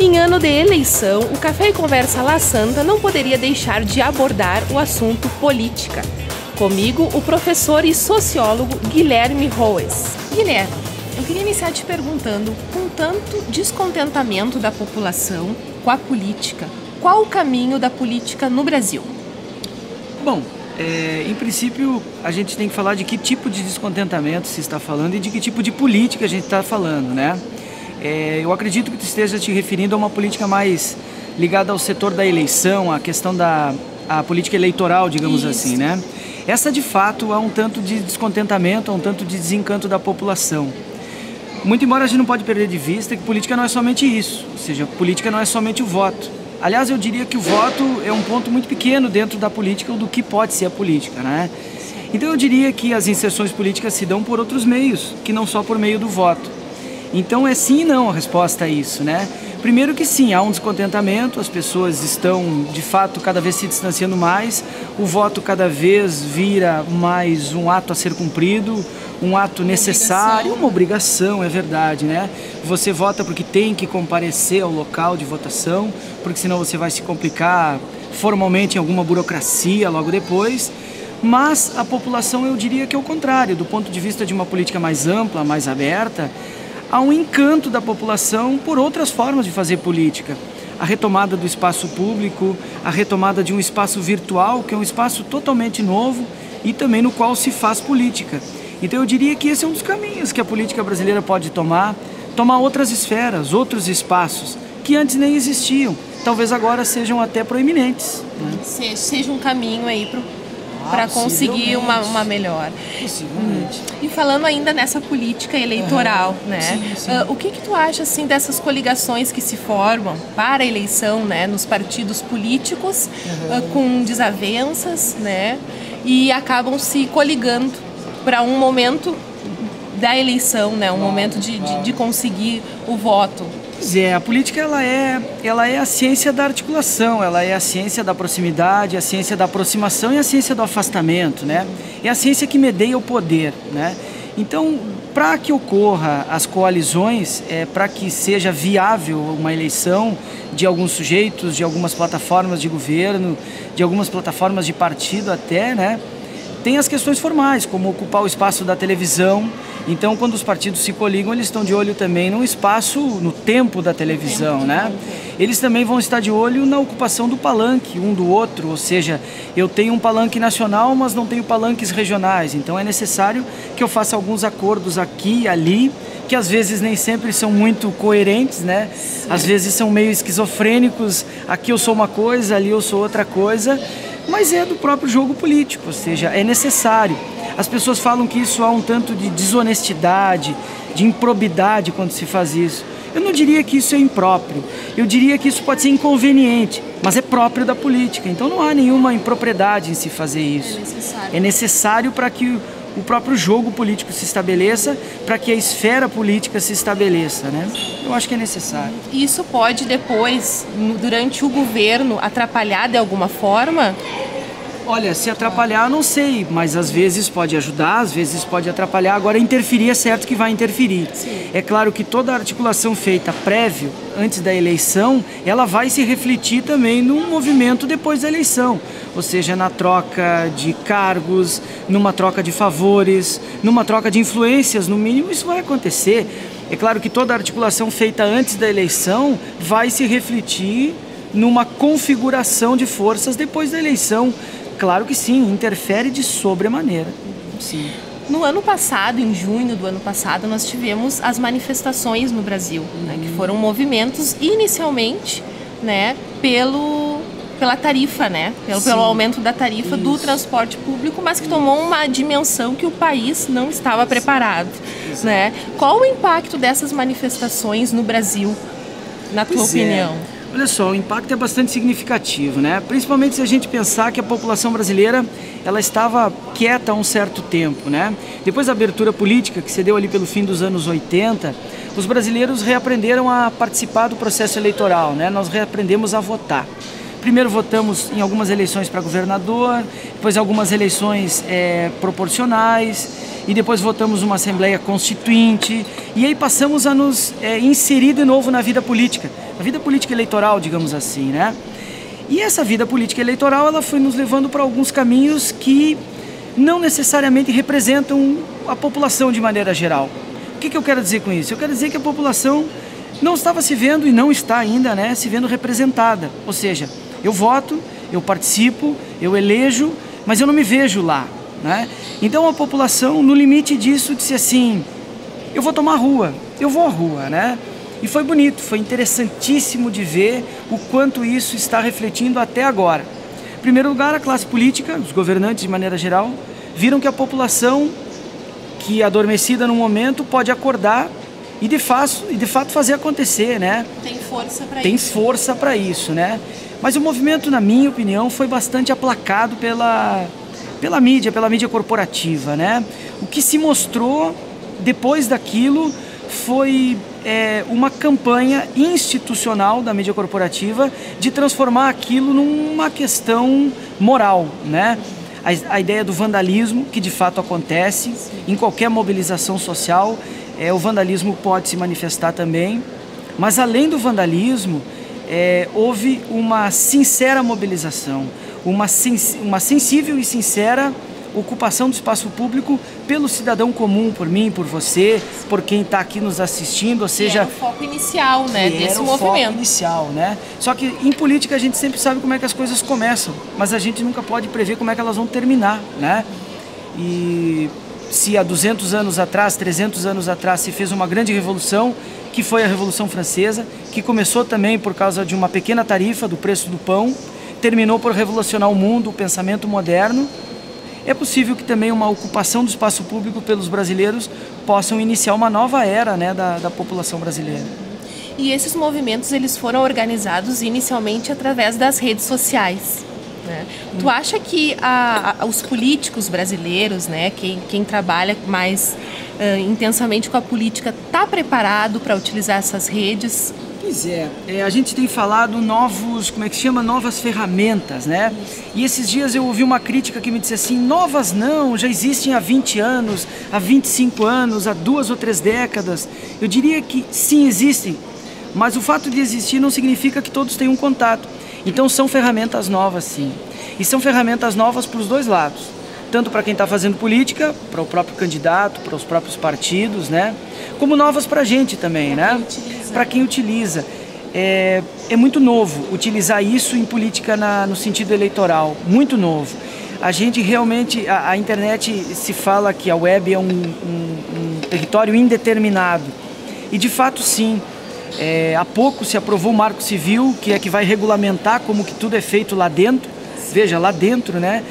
Em ano de eleição, o Café e Conversa La Santa não poderia deixar de abordar o assunto política. Comigo, o professor e sociólogo Guilherme Roes. Guilherme, eu queria iniciar te perguntando, com tanto descontentamento da população com a política, qual o caminho da política no Brasil? Bom, em princípio, a gente tem que falar de que tipo de descontentamento se está falando e de que tipo de política a gente está falando, né? Eu acredito que tu esteja te referindo a uma política mais ligada ao setor da eleição, à questão da política eleitoral, digamos assim, né? Essa, de fato, há um tanto de descontentamento, há um tanto de desencanto da população. Muito embora a gente não pode perder de vista que política não é somente isso, ou seja, política não é somente o voto. Aliás, eu diria que o voto é um ponto muito pequeno dentro da política ou do que pode ser a política, né? Então eu diria que as inserções políticas se dão por outros meios, que não só por meio do voto. Então é sim e não a resposta a isso, né? Primeiro que sim, há um descontentamento, as pessoas estão de fato cada vez se distanciando mais, o voto cada vez vira mais um ato a ser cumprido, um ato necessário, uma obrigação, é verdade, né? Você vota porque tem que comparecer ao local de votação, porque senão você vai se complicar formalmente em alguma burocracia logo depois. Mas a população, eu diria que é o contrário, do ponto de vista de uma política mais ampla, mais aberta, há um encanto da população por outras formas de fazer política. A retomada do espaço público, a retomada de um espaço virtual, que é um espaço totalmente novo e também no qual se faz política. Então eu diria que esse é um dos caminhos que a política brasileira pode tomar outras esferas, outros espaços que antes nem existiam, talvez agora sejam até proeminentes, né? Seja um caminho aí para conseguir uma melhor. Possivelmente. E falando ainda nessa política eleitoral, né? Sim. O que tu acha assim dessas coligações que se formam para a eleição, né, nos partidos políticos, com desavenças, né, e acabam se coligando para um momento da eleição, né, um momento de conseguir o voto? Pois é, a política ela é a ciência da articulação, ela é a ciência da proximidade, a ciência da aproximação e a ciência do afastamento, né? É a ciência que medeia o poder, né? Então, para que ocorra as coalizões, para que seja viável uma eleição de alguns sujeitos, de algumas plataformas de governo, de algumas plataformas de partido até, né? Tem as questões formais, como ocupar o espaço da televisão. Então, quando os partidos se coligam, eles estão de olho também no espaço, no tempo da televisão, né? Eles também vão estar de olho na ocupação do palanque, um do outro, ou seja, eu tenho um palanque nacional, mas não tenho palanques regionais. Então, é necessário que eu faça alguns acordos aqui e ali, que às vezes nem sempre são muito coerentes, né? Às vezes são meio esquizofrênicos, aqui eu sou uma coisa, ali eu sou outra coisa, mas é do próprio jogo político, ou seja, é necessário. As pessoas falam que isso há um tanto de desonestidade, de improbidade quando se faz isso. Eu não diria que isso é impróprio, eu diria que isso pode ser inconveniente, mas é próprio da política, então não há nenhuma impropriedade em se fazer isso. É necessário para que o próprio jogo político se estabeleça, para que a esfera política se estabeleça, né? Eu acho que é necessário. Isso pode depois, durante o governo, atrapalhar de alguma forma? Olha, se atrapalhar, não sei, mas às vezes pode ajudar, às vezes pode atrapalhar. Agora, interferir é certo que vai interferir. Sim. É claro que toda a articulação feita prévio, antes da eleição, ela vai se refletir também no movimento depois da eleição. Ou seja, na troca de cargos, numa troca de favores, numa troca de influências, no mínimo isso vai acontecer. É claro que toda a articulação feita antes da eleição vai se refletir numa configuração de forças depois da eleição. Claro que sim, interfere de sobremaneira. Sim. No ano passado, em junho do ano passado, nós tivemos as manifestações no Brasil, né, que foram movimentos inicialmente, né, pela tarifa, né, pelo aumento da tarifa do transporte público, mas que tomou uma dimensão que o país não estava preparado, né? Qual o impacto dessas manifestações no Brasil, na tua opinião? Olha só, o impacto é bastante significativo, né? Principalmente se a gente pensar que a população brasileira ela estava quieta há um certo tempo, né? Depois da abertura política, que se deu ali pelo fim dos anos 80, os brasileiros reaprenderam a participar do processo eleitoral, né? Nós reaprendemos a votar. Primeiro votamos em algumas eleições para governador, depois algumas eleições proporcionais, e depois votamos uma Assembleia Constituinte, e aí passamos a nos inserir de novo na vida política eleitoral, digamos assim, né? E essa vida política eleitoral, ela foi nos levando para alguns caminhos que não necessariamente representam a população de maneira geral. O que eu quero dizer com isso? Eu quero dizer que a população não estava se vendo, e não está ainda, né, se vendo representada. Ou seja, eu voto, eu participo, eu elejo, mas eu não me vejo lá, né? Então a população, no limite disso, disse assim: eu vou tomar a rua, eu vou à rua, né? E foi bonito, foi interessantíssimo de ver o quanto isso está refletindo até agora. Em primeiro lugar, a classe política, os governantes de maneira geral, viram que a população, que adormecida no momento, pode acordar e de fato fazer acontecer, né? Tem força para isso. Tem força para isso, né? Mas o movimento, na minha opinião, foi bastante aplacado pela mídia corporativa, né? O que se mostrou depois daquilo foi uma campanha institucional da mídia corporativa de transformar aquilo numa questão moral, né? A ideia do vandalismo, que de fato acontece em qualquer mobilização social, o vandalismo pode se manifestar também, mas além do vandalismo, houve uma sincera mobilização, uma sensível e sincera ocupação do espaço público pelo cidadão comum, por mim, por você, por quem está aqui nos assistindo, ou seja... Era o foco inicial, né, desse movimento. Era o foco inicial, né? Só que em política a gente sempre sabe como é que as coisas começam, mas a gente nunca pode prever como é que elas vão terminar, né? E se há 200 anos atrás, 300 anos atrás, se fez uma grande revolução, que foi a Revolução Francesa, que começou também por causa de uma pequena tarifa do preço do pão, terminou por revolucionar o mundo, o pensamento moderno. É possível que também uma ocupação do espaço público pelos brasileiros possam iniciar uma nova era, né, da população brasileira. E esses movimentos, eles foram organizados inicialmente através das redes sociais, né? Tu acha que os políticos brasileiros, né, quem trabalha mais intensamente com a política, está preparado para utilizar essas redes? Pois a gente tem falado novas ferramentas, né? E esses dias eu ouvi uma crítica que me disse assim: novas não, já existem há 20 anos, há 25 anos, há 2 ou 3 décadas. Eu diria que sim, existem, mas o fato de existir não significa que todos tenham contato. Então são ferramentas novas, sim. E são ferramentas novas para os dois lados. Tanto para quem está fazendo política, para o próprio candidato, para os próprios partidos, né? Como novas para a gente também, né? Para quem utiliza. É muito novo utilizar isso em política no sentido eleitoral, muito novo. A gente realmente, a internet, se fala que a web é um território indeterminado. E de fato sim. Há pouco se aprovou o Marco Civil, que vai regulamentar como que tudo é feito lá dentro. Veja, lá dentro, né?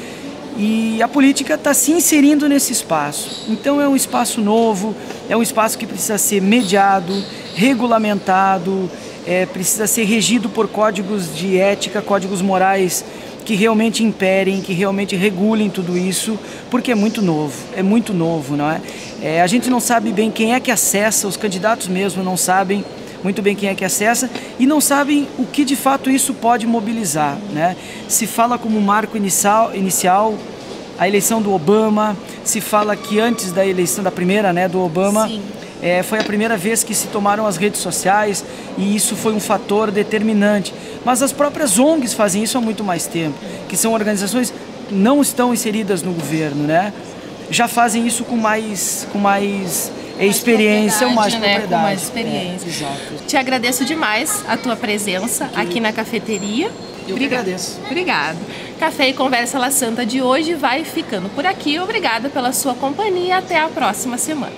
E a política está se inserindo nesse espaço. Então é um espaço novo, é um espaço que precisa ser mediado, regulamentado, precisa ser regido por códigos de ética, códigos morais que realmente imperem, que realmente regulem tudo isso, porque é muito novo, não é? A gente não sabe bem quem é que acessa, os candidatos mesmo não sabem muito bem quem é que acessa e não sabem o que de fato isso pode mobilizar, né? Se fala como marco inicial a eleição do Obama, se fala que antes da eleição da primeira, né, do Obama, foi a primeira vez que se tomaram as redes sociais e isso foi um fator determinante. Mas as próprias ONGs fazem isso há muito mais tempo, que são organizações que não estão inseridas no governo, né? Já fazem isso com mais experiência, mais propriedade. Com mais experiência. Exato. Te agradeço demais a tua presença aqui na cafeteria. Eu que agradeço. Obrigada. Café e Conversa La Santa de hoje vai ficando por aqui. Obrigada pela sua companhia. Até a próxima semana.